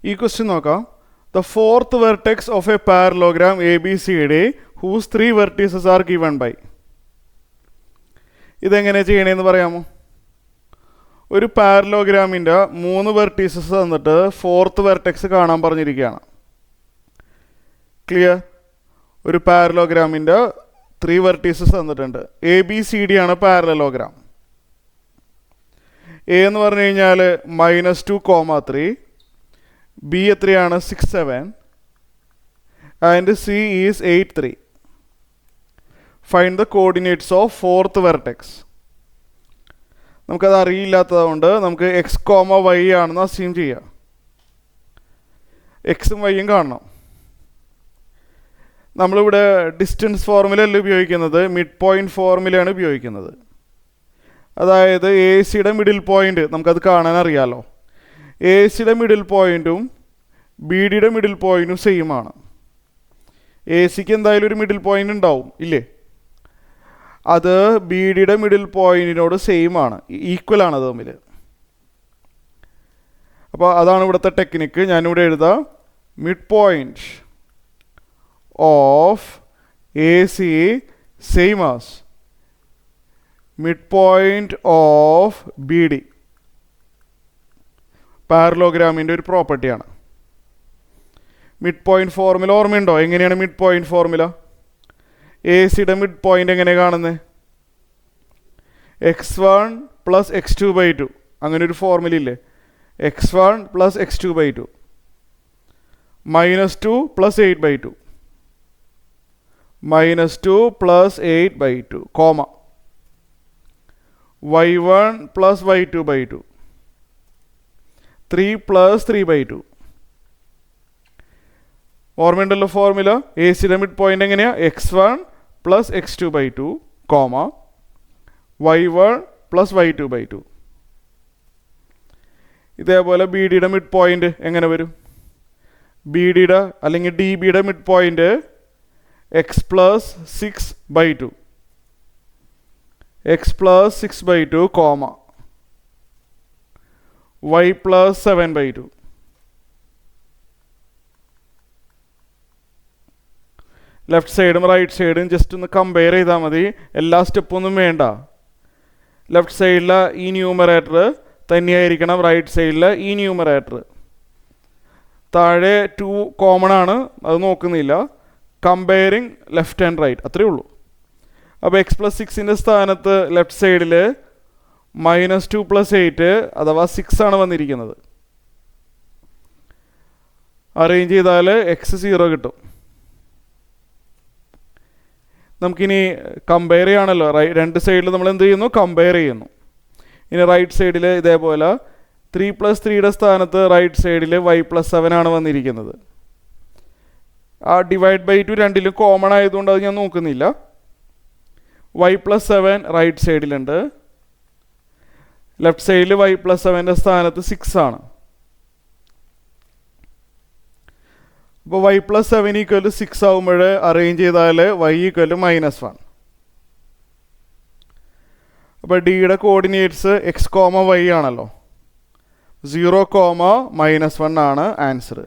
ഈ ക്വസ്റ്റ്യൻ നോക്കാം. The fourth vertex of a parallelogram A B C D whose 3 vertices are given by. ഇതെങ്ങനെ ചെയ്യണേന്ന് പറയാമോ? ഒരു പാരലോഗ്രാമിൻ്റെ 3 വെർട്ടീസസ് തന്നിട്ട് ഫോർത്ത് വെർട്ടെക്സ് കാണാൻ പറഞ്ഞിരിക്കുകയാണ്. ക്ലിയർ? ഒരു പാരലോഗ്രാമിൻ്റെ 3 വെർട്ടീസസ് തന്നിട്ടുണ്ട്. എ ബി സി ഡി ആണ് പാരലോഗ്രാം. എ എന്ന് പറഞ്ഞു കഴിഞ്ഞാൽ -2, 3, ബി എത്രയാണ് 6, 7 and C is 8, 3. Find the coordinates of fourth vertex. നമുക്കത് അറിയില്ലാത്തതുകൊണ്ട് നമുക്ക് എക്സ്, വൈ ആണെന്ന് അസ്യൂം ചെയ്യാം. എക്സും വൈയും കാണണം. നമ്മളിവിടെ ഡിസ്റ്റൻസ് ഫോർമുലയല്ല ഉപയോഗിക്കുന്നത്, മിഡ് പോയിൻറ്റ് ഫോർമുലയാണ് ഉപയോഗിക്കുന്നത്. അതായത് എ സിയുടെ മിഡിൽ പോയിൻ്റ് നമുക്കത് കാണാൻ അറിയാമല്ലോ. എ സിയുടെ മിഡിൽ പോയിൻറ്റും ബി ഡിയുടെ മിഡിൽ പോയിൻറ്റും സെയിം ആണ്. എ സിക്ക് എന്തായാലും ഒരു മിഡിൽ പോയിൻ്റ് ഉണ്ടാവും, ഇല്ലേ? അത് ബി ഡിയുടെ മിഡിൽ പോയിൻറ്റിനോട് സെയിം ആണ്, ഈക്വൽ ആണ് അത് തമ്മിൽ. അപ്പോൾ അതാണ് ഇവിടുത്തെ ടെക്നിക്ക്. ഞാനിവിടെ എഴുതാം, mid point of A C same as mid point of B D. പാരലോഗ്രാമിൻ്റെ ഒരു പ്രോപ്പർട്ടിയാണ്. മിഡ് പോയിൻറ്റ് ഫോർമുല ഓർമ്മയുണ്ടോ? എങ്ങനെയാണ് മിഡ് പോയിൻറ്റ് ഫോർമുല? എ സിയുടെ മിഡ് പോയിൻ്റ് എങ്ങനെയാണ് കാണുന്നത്? x1 + x2/2. അങ്ങനെ ഒരു ഫോർമുല ഇല്ലേ? x1 + x2/2 -2 + 8/2 -2 + 8/2 comma y1 + y2/2 3 + 3/2. ഓർമ്മയുണ്ടല്ലോ ഫോർമുല? എ സിയുടെ മിഡ് പോയിൻ്റ് എങ്ങനെയാണ്? x1 + x2/2 comma y1 + y2/2. ഇതേപോലെ ബി ഡിയുടെ മിഡ് പോയിൻ്റ് എങ്ങനെ വരും? ബി ഡിയുടെ അല്ലെങ്കിൽ ഡി ബിയുടെ mid point x + 6/2 x + 6/2 comma y + 7/2. Left സൈഡും റൈറ്റ് സൈഡും ജസ്റ്റ് ഒന്ന് കമ്പയർ ചെയ്താൽ മതി, എല്ലാ സ്റ്റെപ്പൊന്നും വേണ്ട. ലെഫ്റ്റ് സൈഡിലെ ഈ ന്യൂമറേറ്റർ തന്നെയായിരിക്കണം റൈറ്റ് സൈഡിലെ ഈ ന്യൂമറേറ്റർ. താഴെ 2 കോമൺ ആണ്, അത് നോക്കുന്നില്ല. കമ്പയറിങ് ലെഫ്റ്റ് ആൻഡ് റൈറ്റ്, അത്രയേ ഉള്ളൂ. അപ്പോൾ x + 6ൻ്റെ സ്ഥാനത്ത് ലെഫ്റ്റ് സൈഡിൽ -2 + 8 അഥവാ 6 ആണ് വന്നിരിക്കുന്നത്. അറേഞ്ച് ചെയ്താൽ x 0 കിട്ടും. നമുക്കിനി കമ്പയർ ചെയ്യാണല്ലോ, രണ്ട് സൈഡിൽ നമ്മൾ എന്ത് ചെയ്യുന്നു? കമ്പയർ ചെയ്യുന്നു. ഇനി റൈറ്റ് സൈഡിൽ ഇതേപോലെ 3 + 3യുടെ സ്ഥാനത്ത് റൈറ്റ് സൈഡിൽ y + 7 ആണ് വന്നിരിക്കുന്നത്. ആ /2 രണ്ടിലും കോമൺ ആയതുകൊണ്ട് അത് ഞാൻ നോക്കുന്നില്ല. y + 7 റൈറ്റ് സൈഡിലുണ്ട്. ലെഫ്റ്റ് സൈഡിൽ y + 7ൻ്റെ സ്ഥാനത്ത് 6 ആണ്. അപ്പോൾ y + 7 = 6 ആകുമ്പോൾ അറേഞ്ച് ചെയ്താൽ y = -1. അപ്പോൾ ഡിയുടെ കോർഡിനേറ്റ്സ് x, y ആണല്ലോ. 0, -1 ആണ് ആൻസർ.